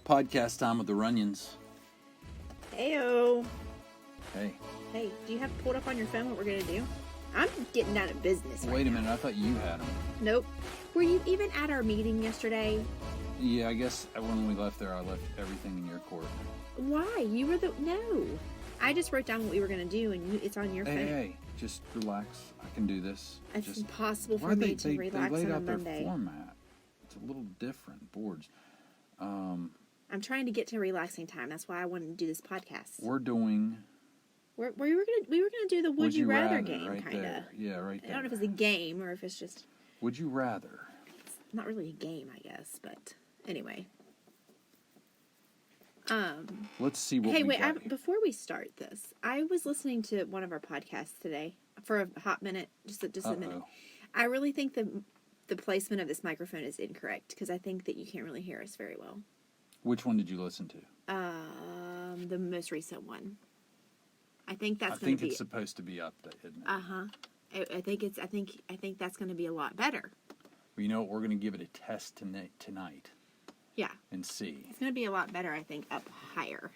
Podcast time with the Runions. Heyo. Hey. Hey, do you have pulled up on your phone what we're going to do? I'm getting down to business. Wait a minute, I thought you had them. Nope. Were you even at our meeting yesterday? Yeah, I guess when we left there, I left everything in your court. Why? You were the... No. I just wrote down what we were going to do, and it's on your phone. Hey, just relax. I can do this. It's just, impossible for me to relax they laid on a out their Monday. format. It's a little different, boards. I'm trying to get to relaxing time. That's why I wanted to do this podcast. We're doing... We were gonna do the Would You Rather game, right kind of. there. Yeah, right there. I don't know if it's a game or if it's just... Would you rather? It's not really a game, I guess, but anyway. Let's see what Hey, we wait, got. before we start this, I was listening to one of our podcasts today for a hot minute, just a minute. I really think the placement of this microphone is incorrect because I think that you can't really hear us very well. Which one did you listen to? The most recent one. I think that's I going to think be... it's supposed to be updated, isn't it? Uh-huh. I think that's going to be a lot better. Well, you know what? We're going to give it a test tonight. Yeah. And see. It's going to be a lot better, I think, up higher.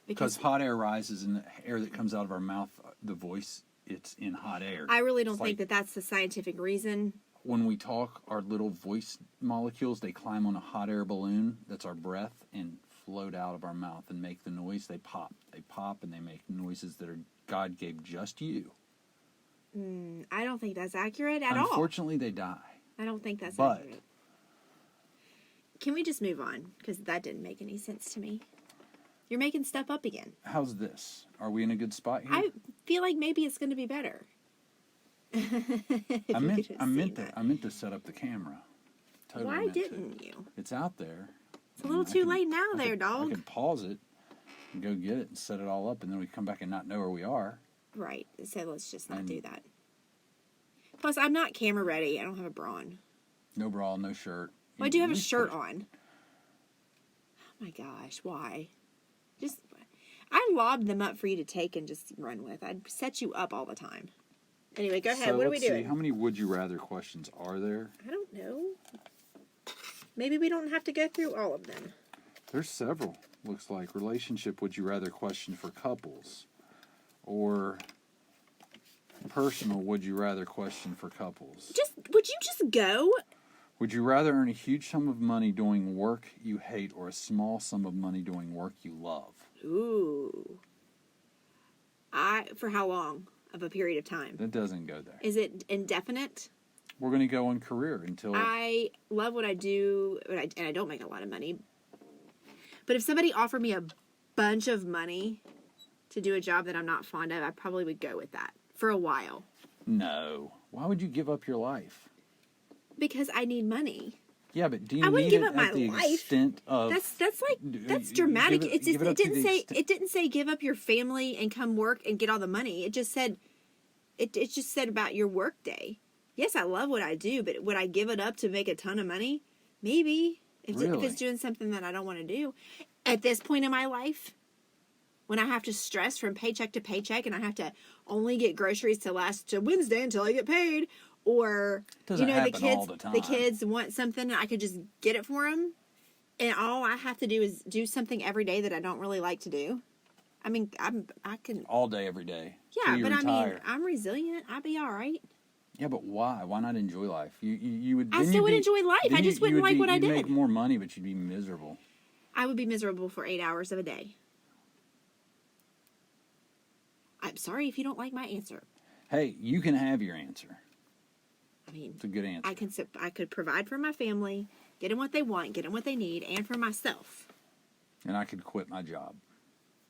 Because hot air rises and the air that comes out of our mouth, the voice, it's in hot air. I really don't think that that's the scientific reason. When we talk, our little voice molecules, they climb on a hot air balloon. That's our breath and float out of our mouth and make the noise. They pop. They pop and they make noises that are God gave just you. I don't think that's accurate at all. Unfortunately, they die. I don't think that's But accurate. Can we just move on? Because that didn't make any sense to me. You're making stuff up again. How's this? Are we in a good spot here? I feel like maybe it's going to be better. I meant to set up the camera. Totally Why meant to. didn't you? It's out there. It's a little too late now there, I dog. can pause it and go get it and set it all up, and then we come back and not know where we are. Right. So let's just not do that. Plus, I'm not camera ready. I don't have a bra on. No bra, no shirt. Well, I do have a shirt on. Oh my gosh, why? I lobbed them up for you to take and just run with. I'd set you up all the time. Anyway, go ahead. So what are we let's see, doing? how many would you rather questions are there? I don't know. Maybe we don't have to go through all of them. There's several. Looks like relationship would you rather question for couples, or personal would you rather question for couples. Would you just go? Would you rather earn a huge sum of money doing work you hate or a small sum of money doing work you love? Ooh. For how long of a period of time? That doesn't go there. Is it indefinite? We're going to go on career until... I love what I do, and I don't make a lot of money. But if somebody offered me a bunch of money to do a job that I'm not fond of, I probably would go with that for a while. No. Why would you give up your life? Because I need money. Yeah, but do you I wouldn't need give it up my at the life. extent of... That's dramatic. It didn't say give up your family and come work and get all the money. It just said about your work day. Yes, I love what I do, but would I give it up to make a ton of money? Maybe. If it's doing something that I don't want to do. At this point in my life, when I have to stress from paycheck to paycheck and I have to only get groceries to last to Wednesday until I get paid, or the kids want something and I could just get it for them, and all I have to do is do something every day that I don't really like to do. I mean, I can all day, every day. Yeah, but retire. I mean, I'm resilient. I'll be all right. Yeah, but why? Why not enjoy life? You would. I still would enjoy life. I just wouldn't like what I did. You'd make more money, but you'd be miserable. I would be miserable for 8 hours of a day. I'm sorry if you don't like my answer. Hey, you can have your answer. I mean, it's a good answer. I could provide for my family, get them what they want, get them what they need, and for myself. And I could quit my job.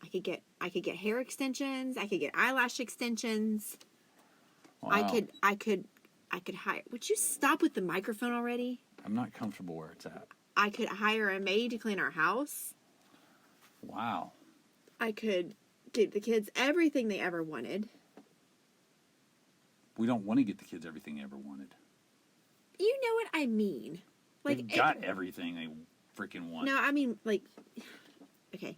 I could get hair extensions. I could get eyelash extensions. Wow. I could hire. Would you stop with the microphone already? I'm not comfortable where it's at. I could hire a maid to clean our house. Wow. I could give the kids everything they ever wanted. We don't want to get the kids everything they ever wanted. You know what I mean. They've got everything they freaking want. No, I mean, okay.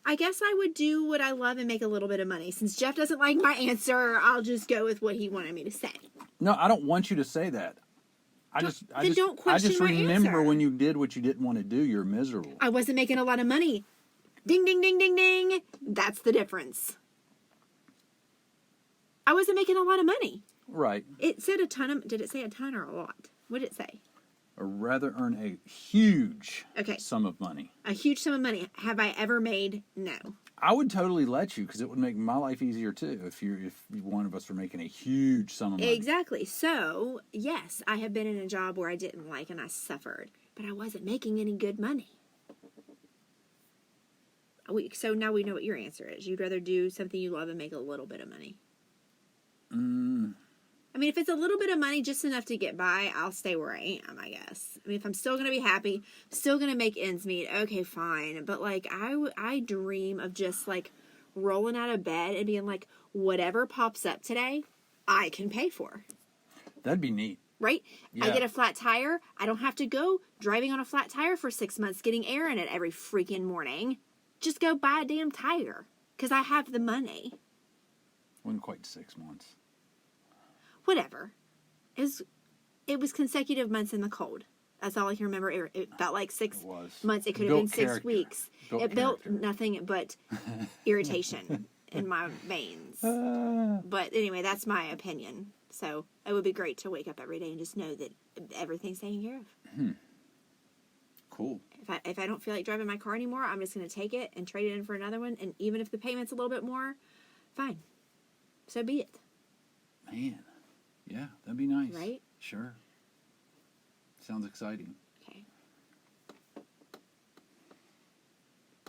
I guess I would do what I love and make a little bit of money. Since Jeff doesn't like my answer, I'll just go with what he wanted me to say. No, I don't want you to say that. don't question my remember answer. when you did what you didn't want to do, you're miserable. I wasn't making a lot of money. Ding, ding, ding, ding, ding. That's the difference. I wasn't making a lot of money. Right. It said a ton of... Did it say a ton or a lot? What did it say? Or rather earn a huge sum of money. A huge sum of money. Have I ever made? No. I would totally let you, because it would make my life easier too if one of us were making a huge sum of money. Exactly. So, yes, I have been in a job where I didn't like and I suffered, but I wasn't making any good money. So now we know what your answer is. You'd rather do something you love and make a little bit of money. I mean, if it's a little bit of money, just enough to get by, I'll stay where I am, I guess. I mean, if I'm still going to be happy, still going to make ends meet, okay, fine. But, like, I dream of just, like, rolling out of bed and being like, whatever pops up today, I can pay for. That'd be neat. Right? Yeah. I get a flat tire. I don't have to go driving on a flat tire for 6 months, getting air in it every freaking morning. Just go buy a damn tire, because I have the money. Wasn't quite 6 months. Whatever. It was consecutive months in the cold. That's all I can remember. It felt like 6 months. It could have been 6 weeks. It built nothing but irritation in my veins. But anyway, that's my opinion. So it would be great to wake up every day and just know that everything's taken care of. Cool. If I don't feel like driving my car anymore, I'm just going to take it and trade it in for another one. And even if the payment's a little bit more, fine. So be it. Man. Yeah, that'd be nice. Right? Sure. Sounds exciting. Okay.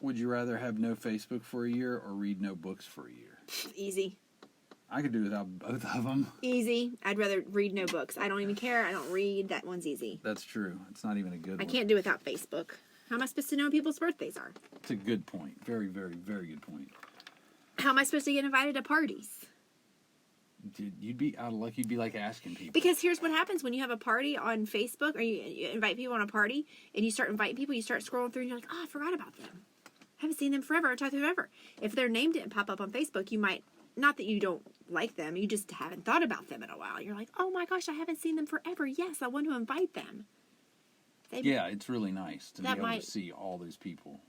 Would you rather have no Facebook for a year or read no books for a year? Easy. I could do without both of them. Easy. I'd rather read no books. I don't even care. I don't read. That one's easy. That's true. It's not even a good one. I can't do without Facebook. How am I supposed to know when people's birthdays are? It's a good point. Very, very, very good point. How am I supposed to get invited to parties? You'd be out of luck. You'd be like asking people. Because here's what happens when you have a party on Facebook, or you invite people on a party, and you start inviting people, you start scrolling through, and you're like, oh, I forgot about them. I haven't seen them forever. I talked to them forever. If their name didn't pop up on Facebook, you might, not that you don't like them, you just haven't thought about them in a while. You're like, oh my gosh, I haven't seen them forever. Yes, I want to invite them. Yeah, it's really nice to be able to see all those people.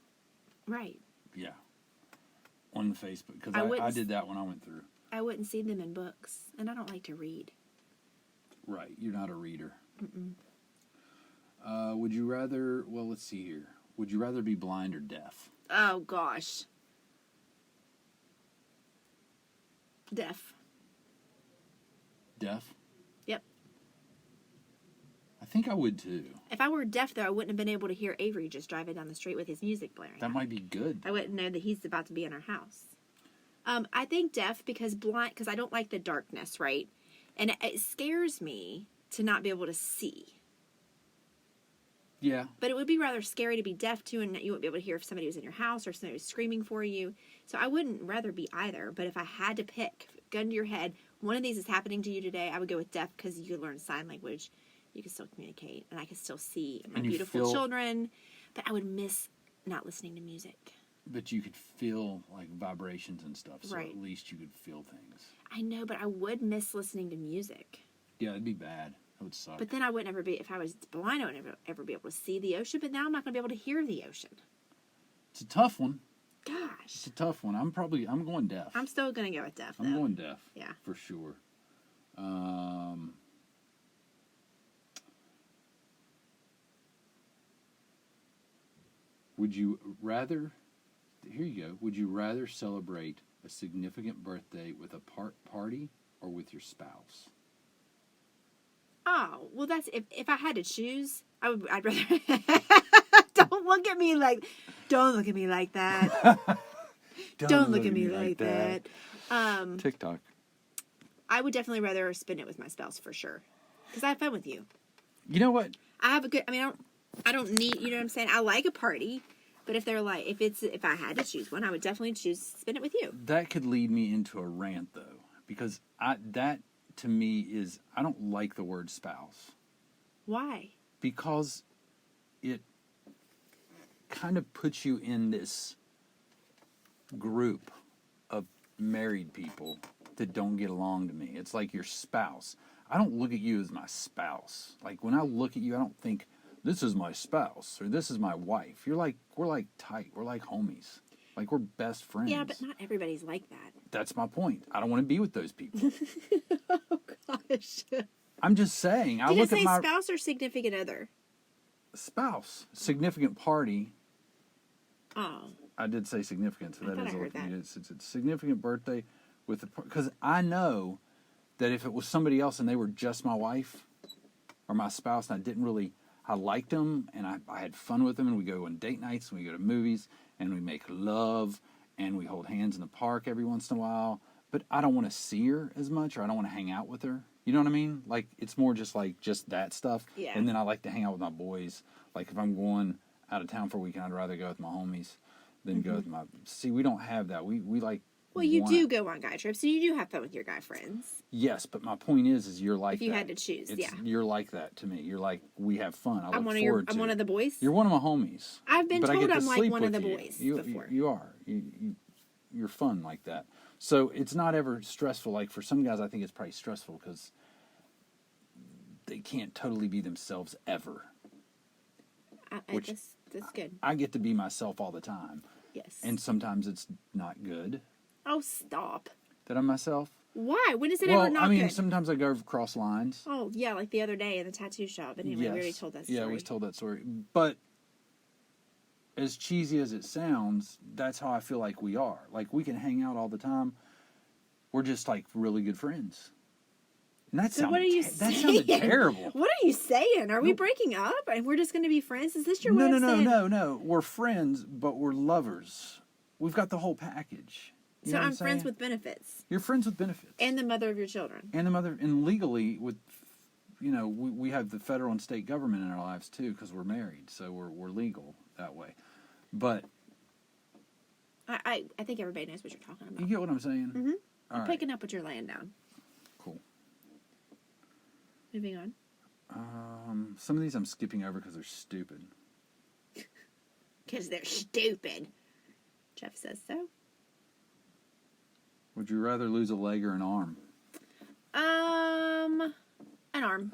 Right. Yeah. On Facebook. Because I did that when I went through. I wouldn't see them in books, and I don't like to read. Right, you're not a reader. Would you rather, well, let's see here. Would you rather be blind or deaf? Oh, gosh. Deaf. Deaf? Yep. I think I would too. If I were deaf, though, I wouldn't have been able to hear Avery just driving down the street with his music blaring. That might be good. I wouldn't know that he's about to be in our house. I think deaf because I don't like the darkness, right? And it scares me to not be able to see. Yeah. But it would be rather scary to be deaf too, and you wouldn't be able to hear if somebody was in your house or somebody was screaming for you. So I wouldn't rather be either. But if I had to pick, gun to your head, one of these is happening to you today, I would go with deaf because you could learn sign language. You could still communicate, and I could still see my beautiful children. But I would miss not listening to music. But you could feel like vibrations and stuff, so right. At least you could feel things. I know, but I would miss listening to music. Yeah, it'd be bad. It would suck. But then I wouldn't ever be, if I was blind, I would never ever be able to see the ocean, but now I'm not going to be able to hear the ocean. It's a tough one. Gosh. It's a tough one. I'm going deaf. I'm still going to go with deaf, though. I'm going deaf. Yeah. For sure. Would you rather... Here you go. Would you rather celebrate a significant birthday with a party or with your spouse? Oh, well, that's if I had to choose, I'd rather. Don't look at me like that. Don't look at me like that. TikTok. I would definitely rather spend it with my spouse for sure, because I have fun with you. You know what? I have a good. I mean, I don't need. You know what I'm saying? I like a party. But if I had to choose one, I would definitely choose spend it with you. That could lead me into a rant, though, because that to me is, I don't like the word spouse. Why? Because it kind of puts you in this group of married people that don't get along to me. It's like your spouse. I don't look at you as my spouse. Like when I look at you, I don't think this is my spouse or this is my wife. We're like tight. We're like homies. Like we're best friends. Yeah, but not everybody's like that. That's my point. I don't want to be with those people. Oh gosh. I'm just saying. I Did look it say at my spouse or significant other? spouse, significant party. Oh. I did say significant, so I that thought is I a heard that. it's a significant birthday with because I know that if it was somebody else and they were just my wife or my spouse and I liked them and I had fun with them and we go on date nights and we go to movies and we make love and we hold hands in the park every once in a while, but I don't want to see her as much or I don't want to hang out with her. You know what I mean? Like it's more just that stuff. Yeah. And then I like to hang out with my boys. Like if I'm going out of town for a weekend, I'd rather go with my homies than go with my. See, we don't have that. We like. Well, you do go on guy trips, so you do have fun with your guy friends. Yes, but my point is you're like. If you that. had to choose, yeah. You're like that to me. You're like we have fun. I look forward to. I'm one of the boys. You're one of my homies. I've been but told I get to I'm like sleep one of with the you. boys You, before. you are. You're fun like that. So it's not ever stressful. Like for some guys, I think it's probably stressful because they can't totally be themselves ever. Which that's good. I get to be myself all the time. Yes. And sometimes it's not good Oh, stop. that I'm myself. Why? When is it Well, ever not I mean, good? sometimes I go across lines. Oh, yeah, like the other day in the tattoo shop. But anyway, we already told that story. Yeah, we told that story. But as cheesy as it sounds, that's how I feel like we are. Like we can hang out all the time. We're just like really good friends. And that So what are you that saying? sounded terrible. What are you saying? Are we breaking up and we're just going to be friends? Is this your way of saying? No. We're friends, but we're lovers. We've got the whole package. You So know what I'm friends saying? with benefits. You're friends with benefits. And the mother of your children. And the mother, and legally, with, we have the federal and state government in our lives too, because we're married, so we're legal that way. But I think everybody knows what you're talking about. you get what I'm saying? Mm-hmm. All I'm right. picking up what you're laying down. Cool. Moving on. Some of these I'm skipping over because they're stupid. Because they're stupid. Jeff says so. Would you rather lose a leg or an arm? An arm.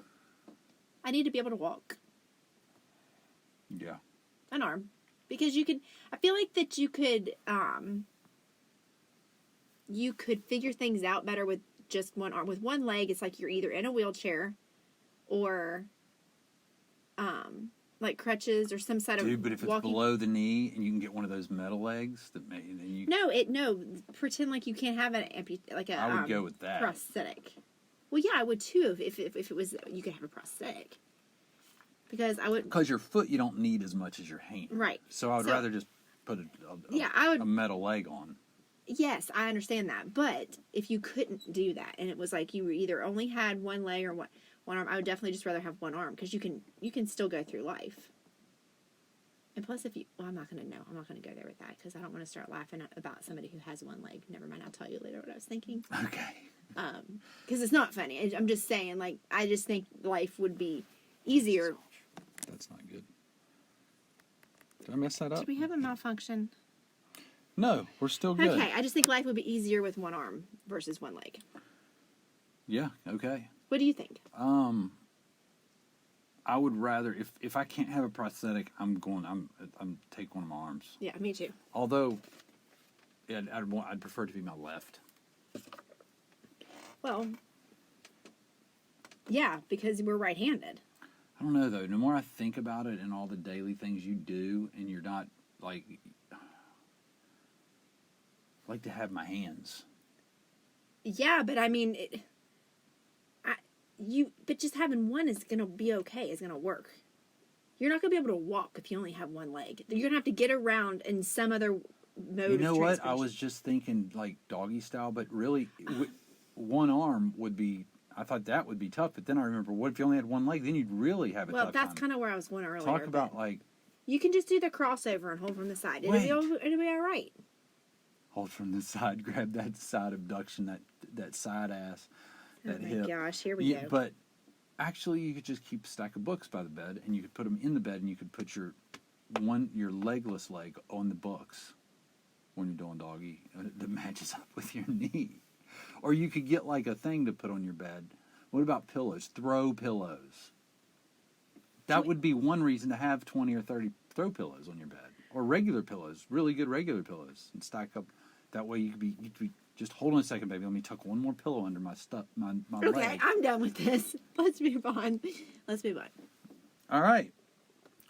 I need to be able to walk. Yeah. An arm. Because I feel like that you could figure things out better with just one arm. With one leg, it's like you're either in a wheelchair or, like crutches or some sort of Dude, but if it's walking. below the knee and you can get one of those metal legs, then you. No, pretend like you can't have I would go with that. prosthetic. Well, yeah, I would too if it was you could have a prosthetic. Because I would. Because your foot you don't need as much as your hand. Right. So I would rather just put a metal leg on. Yes, I understand that. But if you couldn't do that and it was like you either only had one leg or one arm, I would definitely just rather have one arm because you can still go through life. And plus, I'm not going to go there with that because I don't want to start laughing about somebody who has one leg. Never mind, I'll tell you later what I was thinking. Okay. Because it's not funny. I'm just saying, like, I just think life would be easier. That's not good. Did I mess that up? Did we have a malfunction? No, we're still good. Okay, I just think life would be easier with one arm versus one leg. Yeah, okay. What do you think? I would rather if I can't have a prosthetic, I'm take one of my arms. Yeah, me too. Although I'd prefer it to be my left. Well, yeah, because we're right-handed. I don't know though. The more I think about it and all the daily things you do, and you're not like I like to have my hands. Yeah, but I mean, but just having one is gonna be okay. It's gonna work. You're not gonna be able to walk if you only have one leg. You're gonna have to get around in some other mode. You know of what? I was just thinking like doggy style, but really, one arm would be. I thought that would be tough, but then I remember, what if you only had one leg? Then you'd really have a tough time. Well, that's kind of where I was going earlier. Talk about like. You can just do the crossover and hold from the side. It'll be all right. Hold from the side, grab that side abduction, that side ass, that hip. Oh my gosh, here we go. But actually, you could just keep a stack of books by the bed, and you could put them in the bed, and you could put your legless leg on the books when you're doing doggy that matches up with your knee. Or you could get like a thing to put on your bed, What about pillows? Throw pillows. That would be one reason to have 20 or 30 throw pillows on your bed. Or regular pillows, really good regular pillows, and stack up. That way you could be just hold on a second, baby. Let me tuck one more pillow under my Okay, leg. I'm done with this. Let's move on. All right.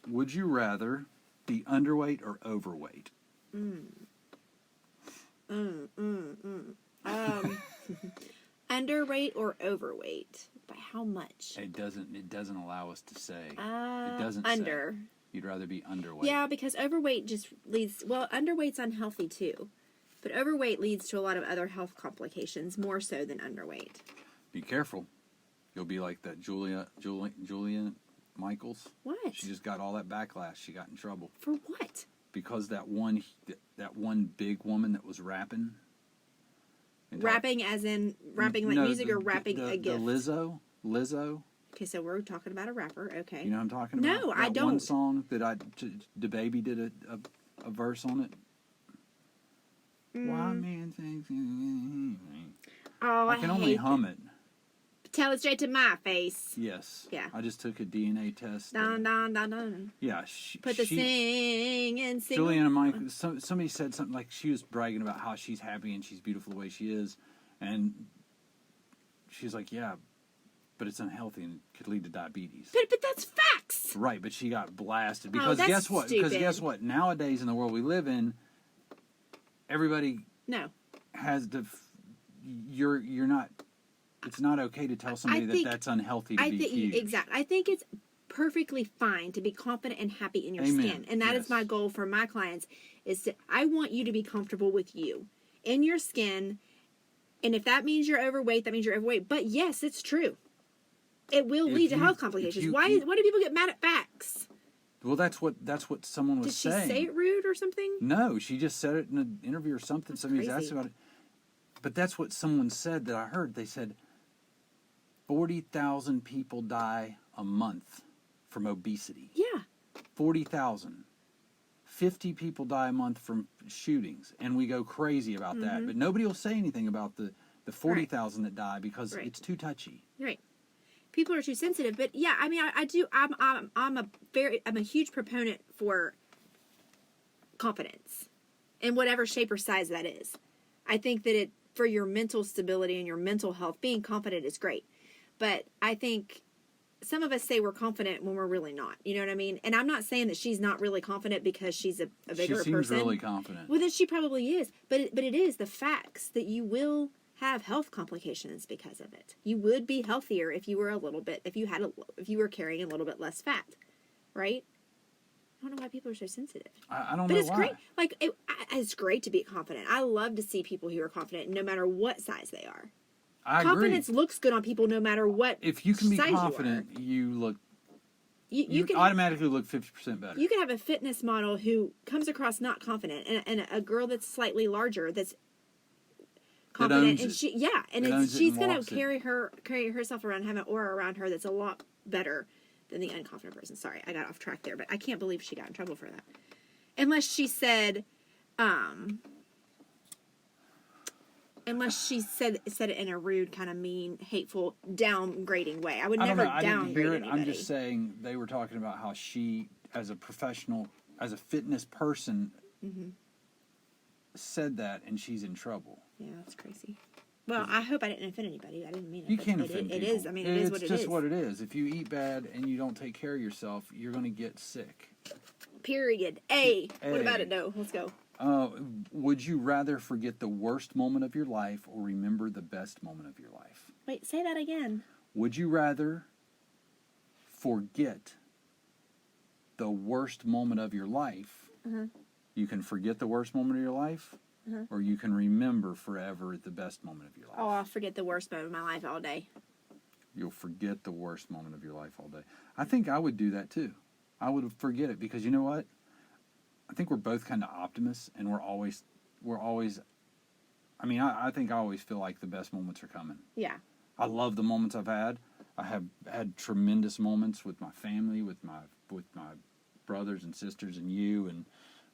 Would you rather be underweight or overweight? Underweight or overweight? By how much? It doesn't allow us to say. It doesn't under. say. You'd rather be underweight. Yeah, because overweight just leads. Well, underweight's unhealthy too, but overweight leads to a lot of other health complications more so than underweight. Be careful. You'll be like that Julia Michaels. What? She just got all that backlash. She got in trouble. For what? Because that one big woman that was rapping. Rapping as in rapping like music or rapping a gift? The Lizzo. Okay, so we're talking about a rapper. Okay. You know what I'm talking about? No, I don't. One song that the baby did a verse on it. Why man thinks Oh, I can only hum it. Tell it straight to my face. Yes. Yeah. I just took a DNA test. Dun, dun, dun, dun. Yeah. Put the sing and sing. Juliana Mike. Somebody said something like she was bragging about how she's happy and she's beautiful the way she is, and she's like, yeah, but it's unhealthy and could lead to diabetes. But that's facts. Right, but she got blasted because that's guess what? stupid. Because guess what? Nowadays in the world we live in, everybody No. has you're not. It's not okay to tell somebody that's unhealthy to be huge. Exactly. I think it's perfectly fine to be confident and happy in your Amen. skin, and that is my goal for my clients. I want you to be comfortable with you in your skin, and if that means you're overweight, that means you're overweight. But yes, it's true. It will lead to health complications. Why do people get mad at facts? Well, that's what someone was saying. Did she say it rude or something? No, she just said it in an interview or something. Somebody was asked about it. But that's what someone said that I heard. They said 40,000 people die a month from obesity. Yeah. 40,000. 50 people die a month from shootings. And we go crazy about that. But nobody will say anything about the 40,000 that die because it's too touchy. Right. People are too sensitive. But yeah, I mean, I do. I'm a huge proponent for confidence in whatever shape or size that is. I think that for your mental stability and your mental health, being confident is great. But I think some of us say we're confident when we're really not. You know what I mean? And I'm not saying that she's not really confident because she's a bigger person. She seems really confident. Well, then she probably is. But it is the facts that you will have health complications because of it. You would be healthier if you were if you were carrying a little bit less fat, right? I don't know why people are so sensitive. I don't know why. But it's great. Like, it's great to be confident. I love to see people who are confident no matter what size they are. Confidence looks good on people no matter what. If you can be confident, you look. You can automatically look 50% better. You can have a fitness model who comes across not confident, and a girl that's slightly larger that's confident, and she's gonna carry herself around, have an aura around her that's a lot better than the unconfident person. Sorry, I got off track there, but I can't believe she got in trouble for that. Unless she said it in a rude, kind of mean, hateful, downgrading way. I would never downgrade anybody. I'm just saying they were talking about how she, as a professional, as a fitness person, said that, and she's in trouble. Yeah, that's crazy. Well, I hope I didn't offend anybody. I didn't mean it. You can't offend people. It is. I mean, it is what it is. It's just what it is. If you eat bad and you don't take care of yourself, you're going to get sick. Period. A. What about it? No. Let's go. Would you rather forget the worst moment of your life or remember the best moment of your life? Wait, say that again. Would you rather forget the worst moment of your life? You can forget the worst moment of your life, or you can remember forever the best moment of your life. Oh, I'll forget the worst moment of my life all day. You'll forget the worst moment of your life all day. I think I would do that too. I would forget it because you know what? I think we're both kind of optimists, and we're always. I mean, I think I always feel like the best moments are coming. Yeah. I love the moments I've had. I have had tremendous moments with my family, with my brothers and sisters, and you, and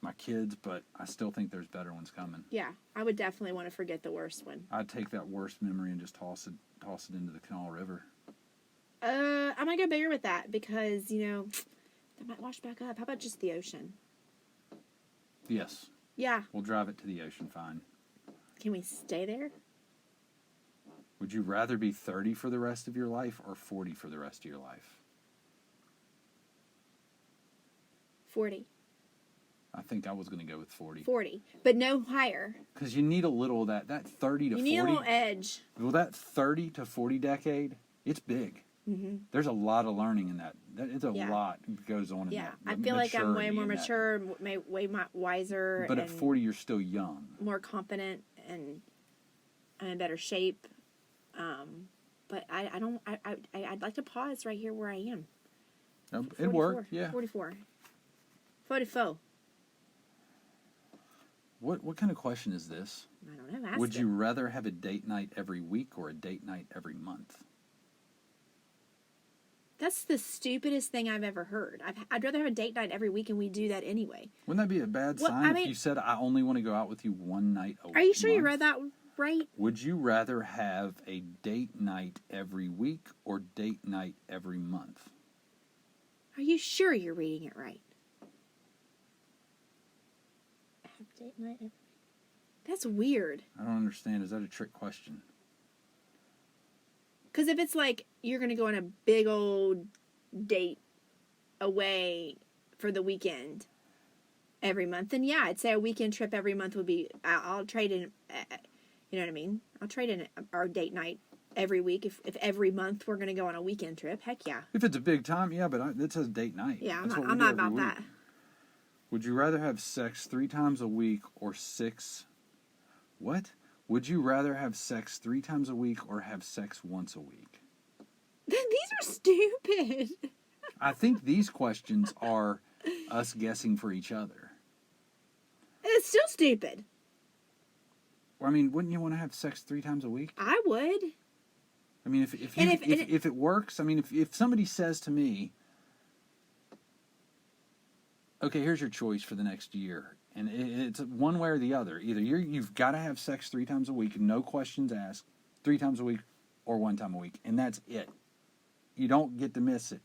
my kids. But I still think there's better ones coming. Yeah, I would definitely want to forget the worst one. I'd take that worst memory and just toss it into the Canal River. I'm gonna go bigger with that because that might wash back up. How about just the ocean? Yes. Yeah. We'll drive it to the ocean, fine. Can we stay there? Would you rather be 30 for the rest of your life or 40 for the rest of your life? 40. I think I was going to go with 40. 40, but no higher. Because you need a little of that. That 30 to 40. You need a little edge. Well, that 30 to 40 decade, it's big. Mm-hmm. There's a lot of learning in that. It's a lot that goes on in that. I feel like I'm way more mature, way wiser. But at 40, you're still young. More confident and in better shape. But I'd like to pause right here where I am. It worked, yeah. 44. 44. What kind of question is this? I don't know. Ask Would it. you rather have a date night every week or a date night every month? That's the stupidest thing I've ever heard. I'd rather have a date night every week, and we do that anyway. Wouldn't that be a bad sign if you said, I only want to go out with you one night a week? Are you sure you read that right? Would you rather have a date night every week or date night every month? Are you sure you're reading it right? Have date night every week. That's weird. I don't understand. Is that a trick question? Because if it's like you're going to go on a big old date away for the weekend every month, then yeah, I'd say a weekend trip every month would be, I'll trade in, you know what I mean? I'll trade in our date night every week. If every month we're going to go on a weekend trip, heck yeah. If it's a big time, yeah, but it says date night. Yeah, That's I'm not about that. Would you rather have sex 3 times a week or 6? What? Would you rather have sex 3 times a week or have sex once a week? These are stupid. I think these questions are us guessing for each other. It's still stupid. I mean, wouldn't you want to have sex 3 times a week? I would. I mean, if it works, I mean, if somebody says to me, okay, here's your choice for the next year. And it's one way or the other. Either you've got to have sex 3 times a week, no questions asked, 3 times a week or 1 time a week. And that's it. You don't get to miss it.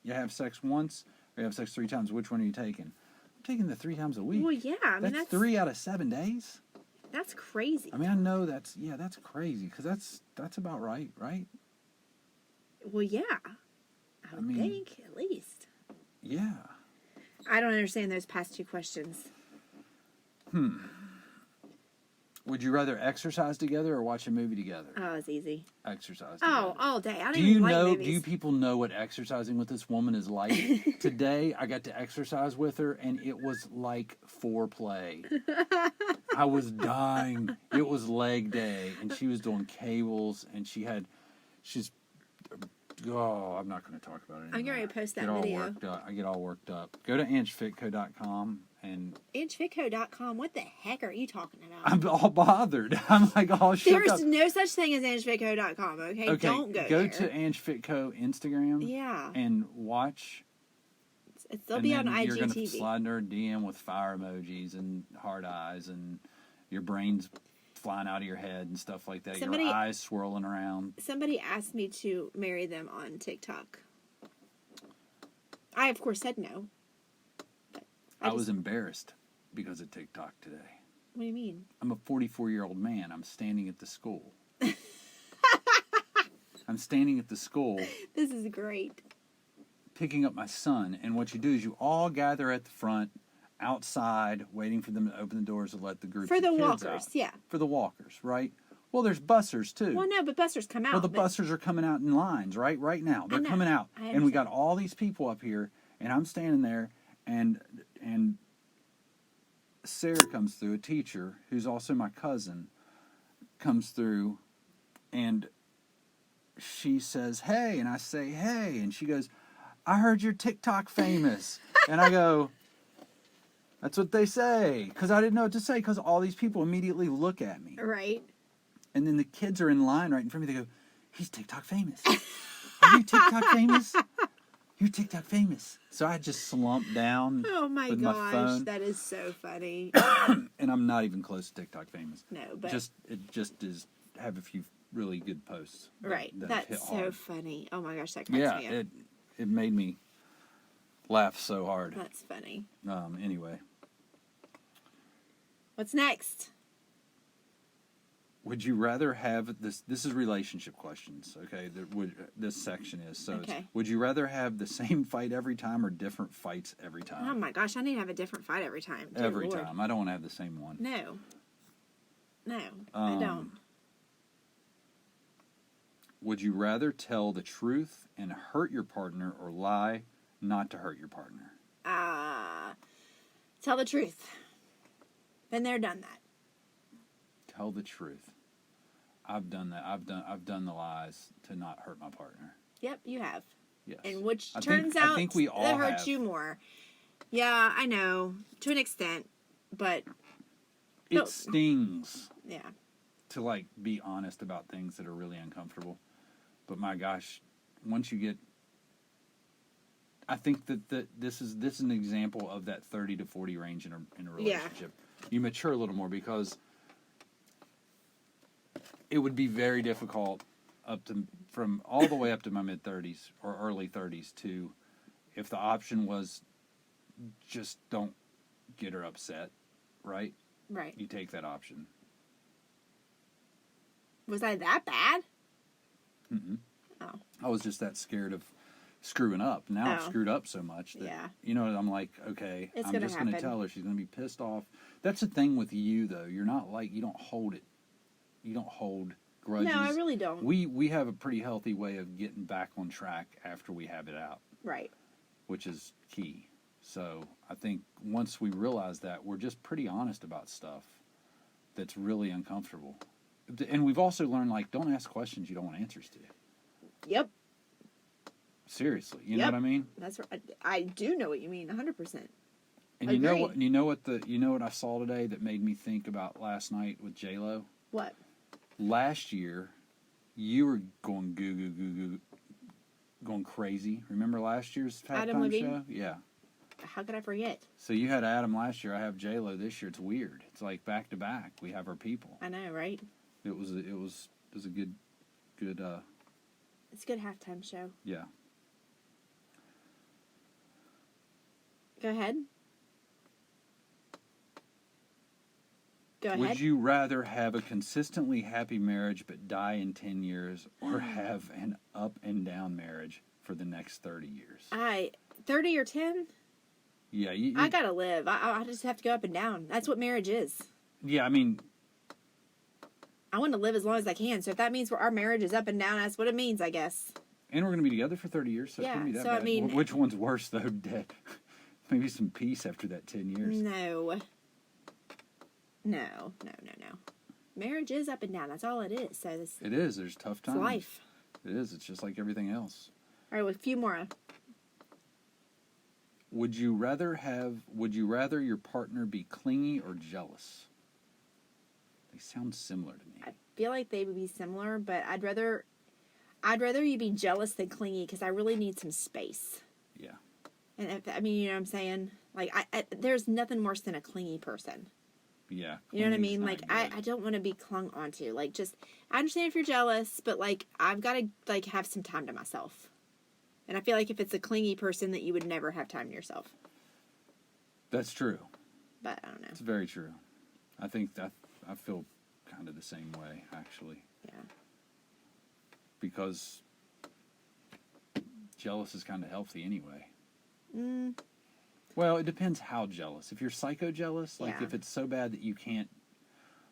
You have sex once or you have sex 3 times. Which one are you taking? I'm taking the 3 times a week. Well, yeah. I mean, that's 3 out of 7 days. That's crazy. I mean, I know that's crazy because that's about right? Well, yeah. I would think, at least. Yeah. I don't understand those past 2 questions. Would you rather exercise together or watch a movie together? Oh, it's easy. Exercise together. All day. I don't even like movies. Do you people know what exercising with this woman is like? Today, I got to exercise with her, and it was like foreplay. I was dying. It was leg day, and she was doing cables, and I'm not going to talk about it anymore. I'm going to post that video. I get all worked up. Go to AngeFitco.com and... AngeFitco.com? What the heck are you talking about? I'm all bothered. I'm like all shook up. There's no such thing as AngeFitco.com, okay? Don't go Go there. to AngeFitco Instagram. Yeah. And watch. They'll be on IGTV. You're going to slide in her DM with fire emojis and heart eyes and your brain's flying out of your head and stuff like that. Your eyes swirling around. Somebody asked me to marry them on TikTok. I, of course, said no. I was embarrassed because of TikTok today. What do you mean? I'm a 44-year-old man. I'm standing at the school. I'm standing at the school. This is great. Picking up my son. And what you do is you all gather at the front, outside, waiting for them to open the doors to let the group for the kids walkers, out. Yeah. For the walkers, right? Well, there's bussers, too. Well, no, but bussers come out. Well, the bussers are coming out in lines, right? Right now. They're coming out. And we got all these people up here, and I'm standing there, and Sarah comes through, a teacher, who's also my cousin, comes through, and she says, hey, and I say, hey, and she goes, I heard you're TikTok famous. And I go, that's what they say. Because I didn't know what to say, because all these people immediately look at me. Right. And then the kids are in line right in front of me. They go, he's TikTok famous. Are you TikTok famous? You're TikTok famous. So I just slumped down. Oh my with gosh, my phone. that is so funny. And I'm not even close to TikTok famous. No, but it just is have a few really good posts. Right. That That's hit so hard. funny. Oh my gosh, that cracks me up. It made me laugh so hard. That's funny. Anyway, What's next? would you rather have this? This is relationship questions. Okay, this section is so. Okay. Would you rather have the same fight every time or different fights every time? Oh my gosh, I need to have a different fight every time. Dear Every Lord. time. I don't want to have the same one. No. No, I don't. Would you rather tell the truth and hurt your partner or lie not to hurt your partner? Tell the truth. Been there, done that. Tell the truth. I've done that. I've done the lies to not hurt my partner. Yep, you have. Yes. And which I turns think, out I think we all that hurts have. you more. Yeah, I know. To an extent. But It No. stings yeah. to like be honest about things that are really uncomfortable. But my gosh, once you get, I think that this is an example of that 30 to 40 range in a relationship. You mature a little more because it would be very difficult from all the way up to my mid 30s or early 30s to, if the option was just don't get her upset, right? Right. You take that option. Was I that bad? Mm-mm. Oh. I was just that scared of screwing up. Now I've Oh. screwed up so much that, Yeah. you know, I'm like, okay, It's I'm gonna just going to happen. tell her. She's going to be pissed off. That's the thing with you, though. You're not like, you don't hold it. You don't hold grudges. No, I really don't. We have a pretty healthy way of getting back on track after we have it out, Right. which is key. So I think once we realize that, we're just pretty honest about stuff that's really uncomfortable. And we've also learned, like, don't ask questions you don't want answers to. Yep. Seriously, you know Yep. what I mean? That's right. I do know what you mean, 100%. And you know Agreed. what? You know what I saw today that made me think about last night with J-Lo. What? Last year, you were going goo, going crazy. Remember last year's Adam halftime Levine? show? Yeah. How could I forget? So you had Adam last year. I have J-Lo this year. It's weird. It's like back to back. We have our people. I know, right? It was a good. It's a good halftime show. Yeah. Go ahead. Go ahead. Would you rather have a consistently happy marriage but die in 10 years or have an up and down marriage for the next 30 years? 30 or 10? Yeah, I gotta live. I just have to go up and down. That's what marriage is. yeah, I mean, I want to live as long as I can. So if that means our marriage is up and down, that's what it means, I guess. and we're going to be together for 30 years, so Yeah, it couldn't be that so I bad. mean- Which one's worse, though? Dead. Maybe some peace after that 10 years. No. No. Marriage is up and down. That's all it is. So this It is. There's tough it's times. life. It is. It's just like everything else. All right, with a few more. Would you rather your partner be clingy or jealous? They sound similar to me. I feel like they would be similar, but I'd rather you be jealous than clingy because I really need some space. Yeah. And I mean, you know what I'm saying? Like, I there's nothing worse than a clingy person. Yeah. You know what I clinging's mean? not Like, good. I don't want to be clung onto. Like, just, I understand if you're jealous, but, like, I've got to, like, have some time to myself. And I feel like if it's a clingy person, that you would never have time to yourself. That's true. But, I don't know. It's very true. I think that I feel kind of the same way, actually. Yeah. Because jealous is kind of healthy anyway. Mm, Well, it depends how jealous. If you're psycho jealous, like Yeah. if it's so bad that you can't,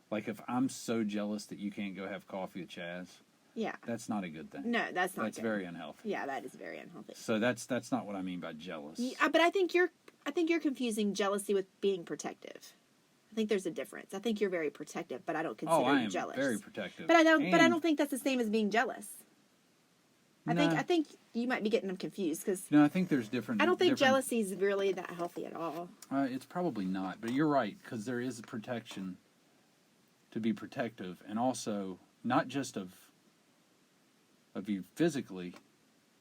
like if I'm so jealous that you can't go have coffee with Chaz, yeah. that's not a good thing. No, that's not That's good. very unhealthy. Yeah, that is very unhealthy. So that's not what I mean by jealous. Yeah, but I think you're confusing jealousy with being protective. I think there's a difference. I think you're very protective, but I don't consider I you am jealous. very protective. But I don't. But I And- don't think that's the same as being jealous. I Nah. think you might be getting them confused because No, I think there's different. I don't think different- jealousy is really that healthy at all. It's probably not, but you're right because there is a protection to be protective, and also not just of you physically,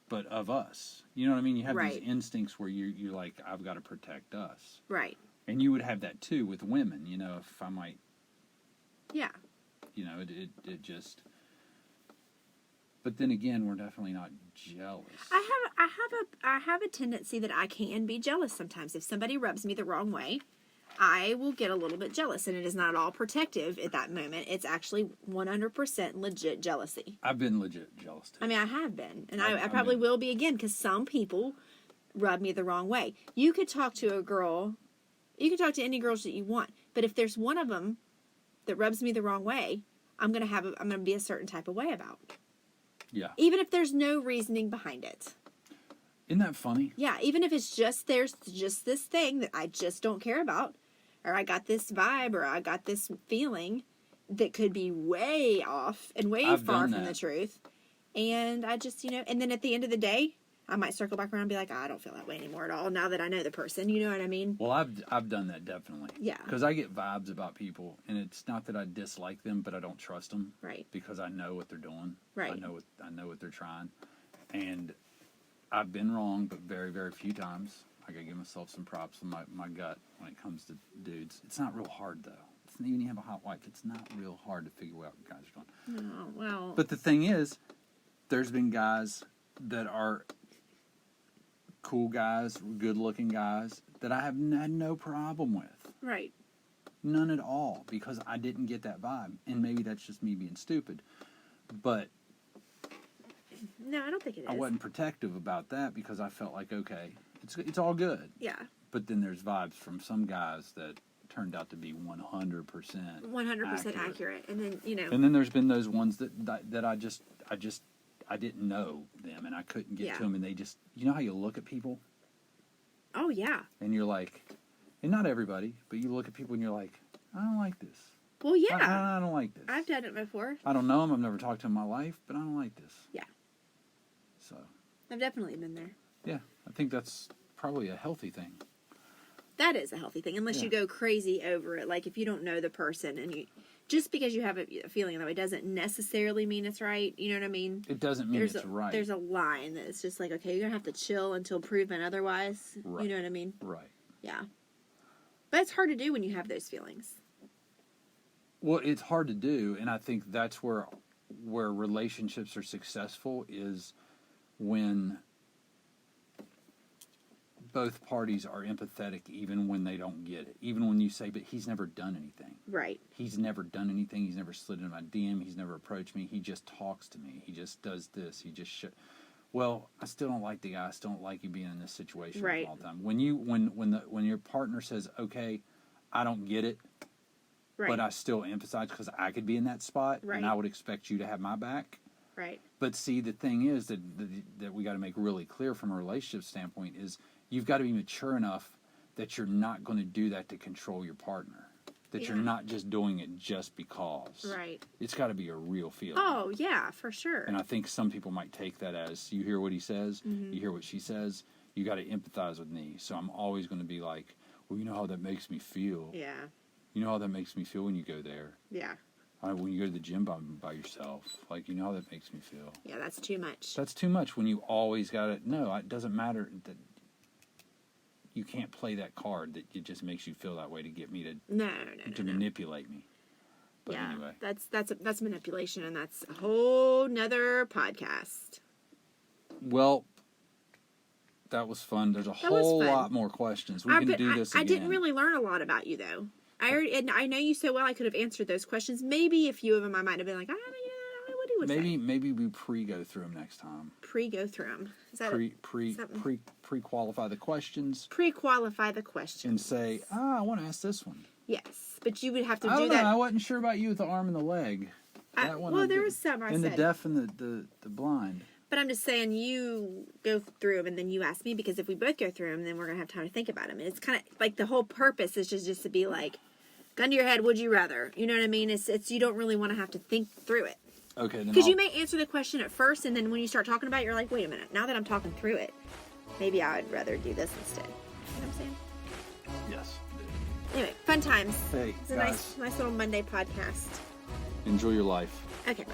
but of us. You know what I mean? You have Right. these instincts where you're like, I've got to protect us, Right. and you would have that too with women. You know, if I might, Yeah. you know, it just But then again, we're definitely not jealous. I have a tendency that I can be jealous sometimes. If somebody rubs me the wrong way, I will get a little bit jealous, and it is not at all protective at that moment. It's actually 100% legit jealousy. I've been legit jealous too. I mean, I have been, and I probably will be again, because some people rub me the wrong way. You could talk to a girl, you can talk to any girls that you want, but if there's one of them that rubs me the wrong way, I'm gonna be a certain type of way about. Yeah. Even if there's no reasoning behind it. Isn't that funny? Yeah, even if it's there's just this thing that I just don't care about, or I got this vibe, or I got this feeling that could be way off and way far from the truth. And I just, and then at the end of the day, I might circle back around and be like, I don't feel that way anymore at all now that I know the person. You know what I mean? Well, I've done that definitely. Yeah. Because I get vibes about people, and it's not that I dislike them, but I don't trust them. Right. Because I know what they're doing. Right. I know what they're trying, and I've been wrong, but very, very few times. I gotta give myself some props on my gut when it comes to dudes. It's not real hard though. Even you have a hot wife, it's not real hard to figure out what guys are doing. Oh, well. But the thing is, there's been guys that are cool guys, good-looking guys that I have had no problem with. Right. None at all, because I didn't get that vibe. And maybe that's just me being stupid. But no, I don't think it is. I wasn't protective about that because I felt like, okay, it's all good. Yeah. But then there's vibes from some guys that turned out to be 100% accurate. And then, And then there's been those ones that I didn't know them, and I couldn't get to them, and they just, you know how you look at people? Oh, yeah. And you're like, and not everybody, but you look at people and you're like, I don't like this. Well, yeah. I don't like this. I've done it before. I don't know them. I've never talked to them in my life, but I don't like this. Yeah. So. I've definitely been there. Yeah. I think that's probably a healthy thing. That is a healthy thing, unless you go crazy over it. Like, if you don't know the person, and just because you have a feeling that way doesn't necessarily mean it's right. You know what I mean? It doesn't mean it's right. There's a line that it's just like, okay, you're going to have to chill until proven otherwise. Right. You know what I mean? Right. Yeah. But it's hard to do when you have those feelings. Well, it's hard to do, and I think that's where relationships are successful is when both parties are empathetic even when they don't get it. Even when you say, but he's never done anything. Right. He's never done anything. He's never slid into my DM. He's never approached me. He just talks to me. He just does this. He just Well, I still don't like the guy. I still don't like you being in this situation all the time. When your partner says, okay, I don't get it, but I still emphasize because I could be in that spot and I would expect you to have my back. Right. But see, the thing is that we got to make really clear from a relationship standpoint is you've got to be mature enough that you're not going to do that to control your partner. That you're not just doing it just because. Right. It's got to be a real feeling. Oh, yeah, for sure. And I think some people might take that as you hear what he says, you hear what she says, you got to empathize with me. So I'm always going to be like, well, you know how that makes me feel. Yeah. You know how that makes me feel when you go there. Yeah. When you go to the gym by yourself. Like, you know how that makes me feel. Yeah, that's too much. That's too much when you always got to... No, it doesn't matter that you can't play that card that it just makes you feel that way to get me to manipulate me. But anyway. That's manipulation, and that's a whole nother podcast. Well, that was fun. There's a whole lot more questions. We can do this again. I didn't really learn a lot about you, though. I know you so well. I could have answered those questions. Maybe a few of them I might have been like, I don't know what he would say. Maybe we go through them next time. Go through them. Is that pre-qualify the questions. Pre-qualify the questions. And say, I want to ask this one. Yes, but you would have to do that. that. I wasn't sure about you with the arm and the leg. There was some I said. And the deaf and the blind. But I'm just saying, you go through them and then you ask me, because if we both go through them, then we're going to have time to think about them. And it's kind of like the whole purpose is just to be like, gun to your head, would you rather? You know what I mean? It's you don't really want to have to think through it. Okay. Because you may answer the question at first, and then when you start talking about it, you're like, wait a minute, now that I'm talking through it, maybe I would rather do this instead. You know what I'm saying? Yes. Anyway, fun times. Hey, it's a nice little Monday podcast. Enjoy your life. Okay, bye.